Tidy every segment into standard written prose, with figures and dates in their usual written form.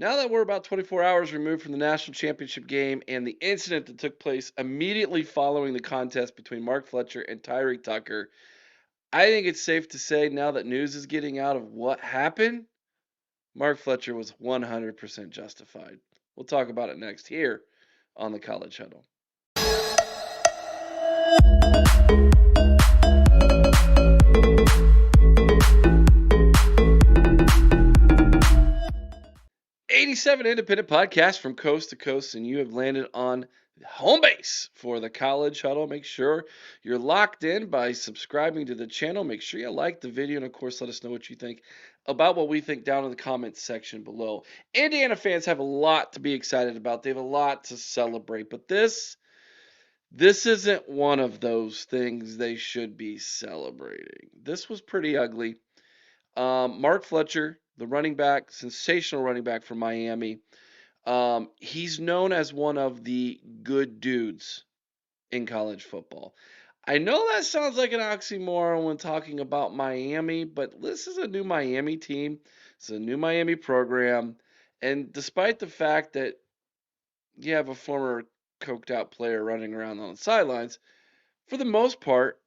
Now that we're about 24 hours removed from the national championship game and the incident that took place immediately following the contest between Mark Fletcher and Tyreek Tucker, I think it's safe to say now that news is getting out of what happened, Mark Fletcher was 100% justified. We'll talk about it next here on the College Huddle. 87 independent podcasts from coast to coast, and you have landed on home base for the College Huddle. Make sure you're locked in by subscribing to the channel. Make sure you like the video, and of course, let us know what you think about what we think down in the comments section below. Indiana fans have a lot to be excited about. They have a lot to celebrate, but this isn't one of those things they should be celebrating. This was pretty ugly. Mark Fletcher, the running back, sensational running back from Miami. He's known as one of the good dudes in college football. I know that sounds like an oxymoron when talking about Miami, but this is a new Miami team. It's a new Miami program. And despite the fact that you have a former coked out player running around on the sidelines, for the most part,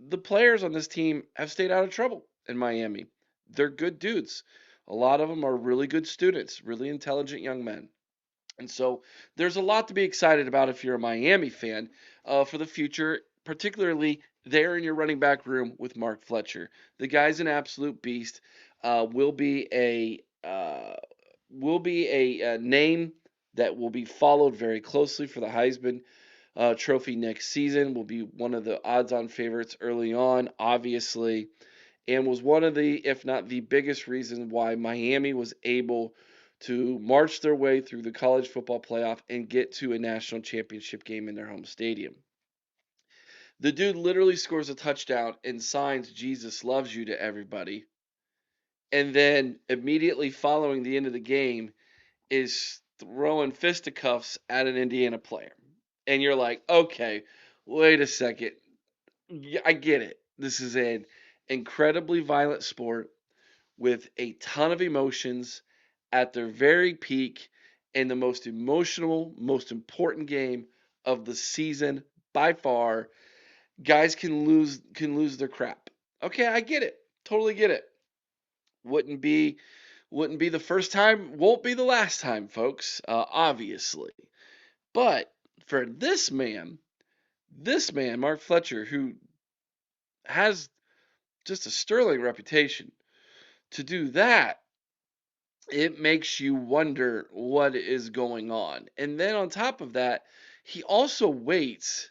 the players on this team have stayed out of trouble in Miami. They're good dudes. A lot of them are really good students, really intelligent young men. And so there's a lot to be excited about if you're a Miami fan for the future, particularly there in your running back room with Mark Fletcher. The guy's an absolute beast. Will be a name that will be followed very closely for the Heisman Trophy next season. Will be one of the odds-on favorites early on, obviously, and was one of the, if not the biggest reason why Miami was able to march their way through the college football playoff and get to a national championship game in their home stadium. The dude literally scores a touchdown and signs Jesus loves you to everybody. And then immediately following the end of the game is throwing fisticuffs at an Indiana player. And you're like, okay, wait a second. I get it. This is an incredibly violent sport with a ton of emotions at their very peak in the most emotional, most important game of the season by far. Guys can lose their crap. Okay, I get it. Totally get it. Wouldn't be the first time, won't be the last time, folks, obviously. But for this man, Mark Fletcher, who has just a sterling reputation, to do that, it makes you wonder what is going on. And then on top of that, he also waits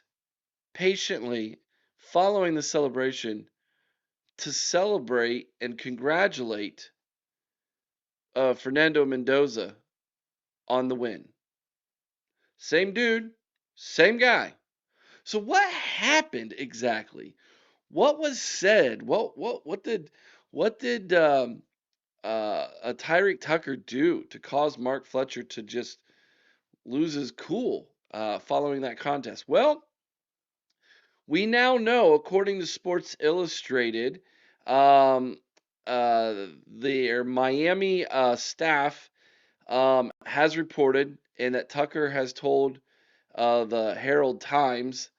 patiently following the celebration to celebrate and congratulate Fernando Mendoza on the win. Same dude, same guy. So what happened exactly? What was said? What did a Tyreek Tucker do to cause Mark Fletcher to just lose his cool following that contest? Well, we now know, according to Sports Illustrated, um, their Miami staff has reported, and that Tucker has told the Herald Times.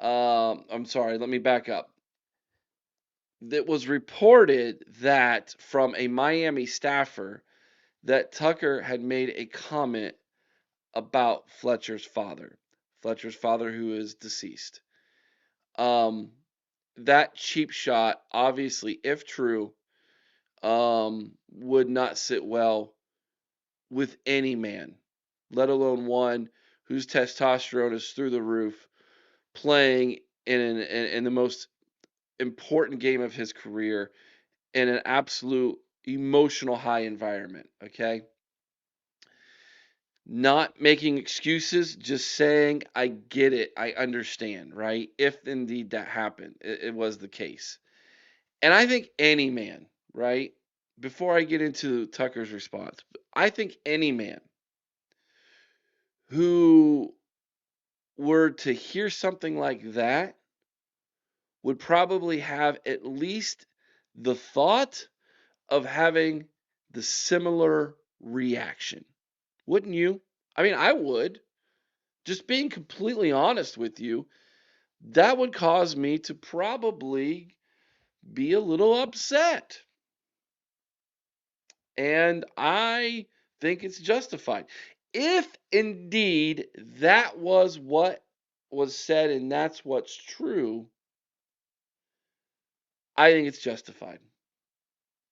I'm sorry, let me back up. That was reported that from a Miami staffer that Tucker had made a comment about Fletcher's father who is deceased. Um, that cheap shot, obviously, if true, would not sit well with any man, let alone one whose testosterone is through the roof, playing in the most important game of his career in an absolute emotional high environment. Okay. Not making excuses, just saying, I get it, I understand, right? If indeed that happened, it was the case. And I think any man, right? Before I get into Tucker's response, I think any man who were to hear something like that would probably have at least the thought of having the similar reaction. Wouldn't you? I mean, I would. Just being completely honest with you, that would cause me to probably be a little upset. And I think it's justified. If indeed that was what was said and that's what's true, I think it's justified.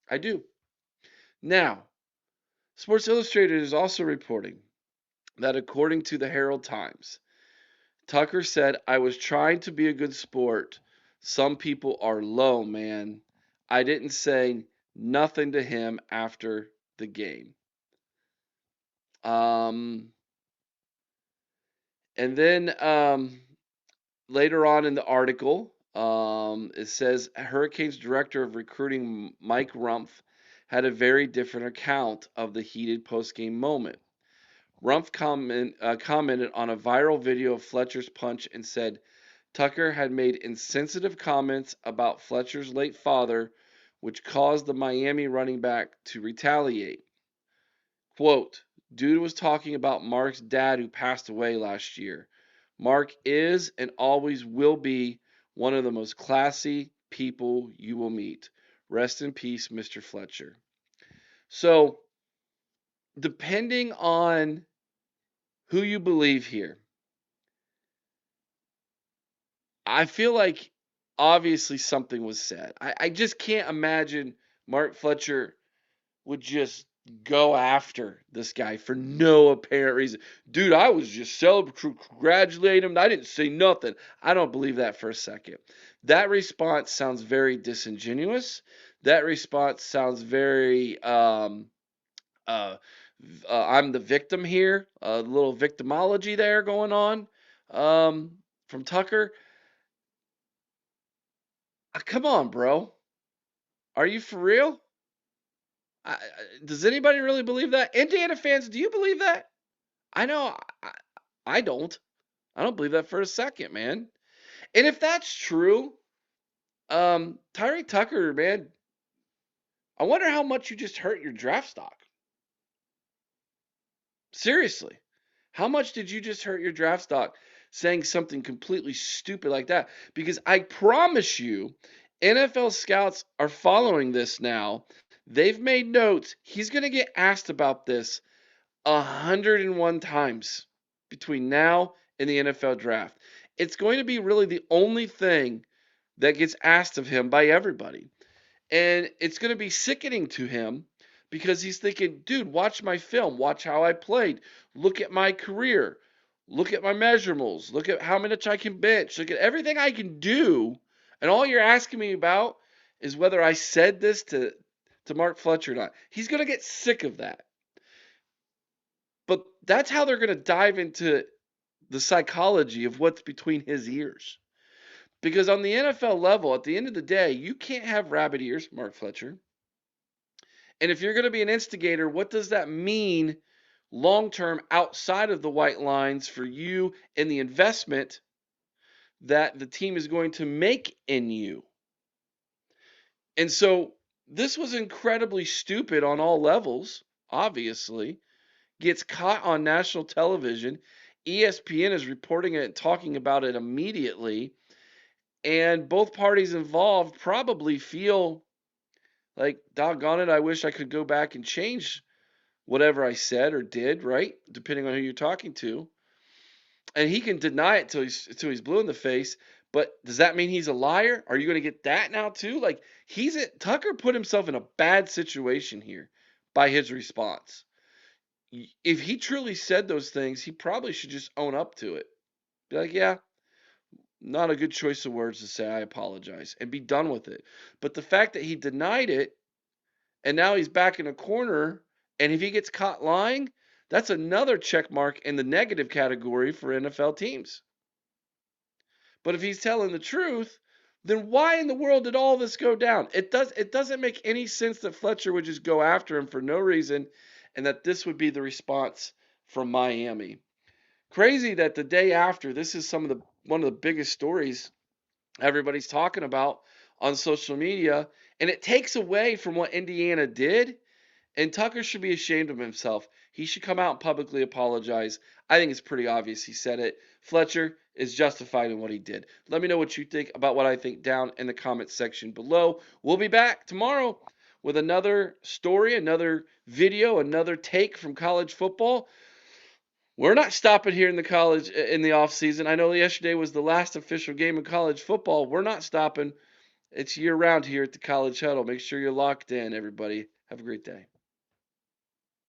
I do. Now, Sports Illustrated is also reporting that according to the Herald Times, Tucker said, I was trying to be a good sport. Some people are low, man. I didn't say nothing to him after the game. Um, and then later on in the article, it says Hurricanes director of recruiting Mike Rumpf had a very different account of the heated postgame moment. Rumpf commented on a viral video of Fletcher's punch and said Tucker had made insensitive comments about Fletcher's late father, which caused the Miami running back to retaliate. Quote, Dude was talking about Mark's dad who passed away last year. Mark is and always will be one of the most classy people you will meet. Rest in peace, Mr. Fletcher. So, depending on who you believe here, I feel like obviously something was said. I just can't imagine Mark Fletcher would just go after this guy for no apparent reason. Dude, I was just congratulating him. I didn't say nothing. I don't believe that for a second. That response sounds very disingenuous. That response sounds very uh, I'm the victim here. A little victimology there going on from Tucker. Come on, bro. Are you for real? Does anybody really believe that? Indiana fans, do you believe that? I know I don't. I don't believe that for a second, man. And if that's true, Tyree Tucker, man, I wonder how much you just hurt your draft stock. Seriously. How much did you just hurt your draft stock saying something completely stupid like that? Because I promise you, NFL scouts are following this now. They've made notes. He's going to get asked about this 101 times between now and the NFL draft. It's going to be really the only thing that gets asked of him by everybody. And it's going to be sickening to him because he's thinking, dude, watch my film, watch how I played, look at my career, look at my measurables, look at how much I can bench, look at everything I can do. And all you're asking me about is whether I said this to Mark Fletcher or not. He's going to get sick of that. But that's how they're going to dive into the psychology of what's between his ears. Because on the NFL level, at the end of the day, you can't have rabbit ears, Mark Fletcher. And if you're going to be an instigator, what does that mean long term outside of the white lines for you and the investment that the team is going to make in you? And so this was incredibly stupid on all levels, obviously. Gets caught on national television. ESPN is reporting it and talking about it immediately. And both parties involved probably feel like, doggone it, I wish I could go back and change whatever I said or did, right? Depending on who you're talking to. And he can deny it till he's blue in the face. But does that mean he's a liar? Are you going to get that now too? Like Tucker put himself in a bad situation here by his response. If he truly said those things, he probably should just own up to it. Be like, yeah, not a good choice of words to say, I apologize, and be done with it. But the fact that he denied it and now he's back in a corner, and if he gets caught lying, that's another check mark in the negative category for NFL teams. But if he's telling the truth, then why in the world did all this go down? It doesn't make any sense that Fletcher would just go after him for no reason and that this would be the response from Miami. Crazy that the day after, this is one of the biggest stories everybody's talking about on social media, and it takes away from what Indiana did, and Tucker should be ashamed of himself. He should come out and publicly apologize. I think it's pretty obvious he said it. Fletcher is justified in what he did. Let me know what you think about what I think down in the comments section below. We'll be back tomorrow with another story, another video, another take from college football. We're not stopping here in the off season. I know yesterday was the last official game of college football. We're not stopping. It's year round here at the College Huddle. Make sure you're locked in, everybody. Have a great day.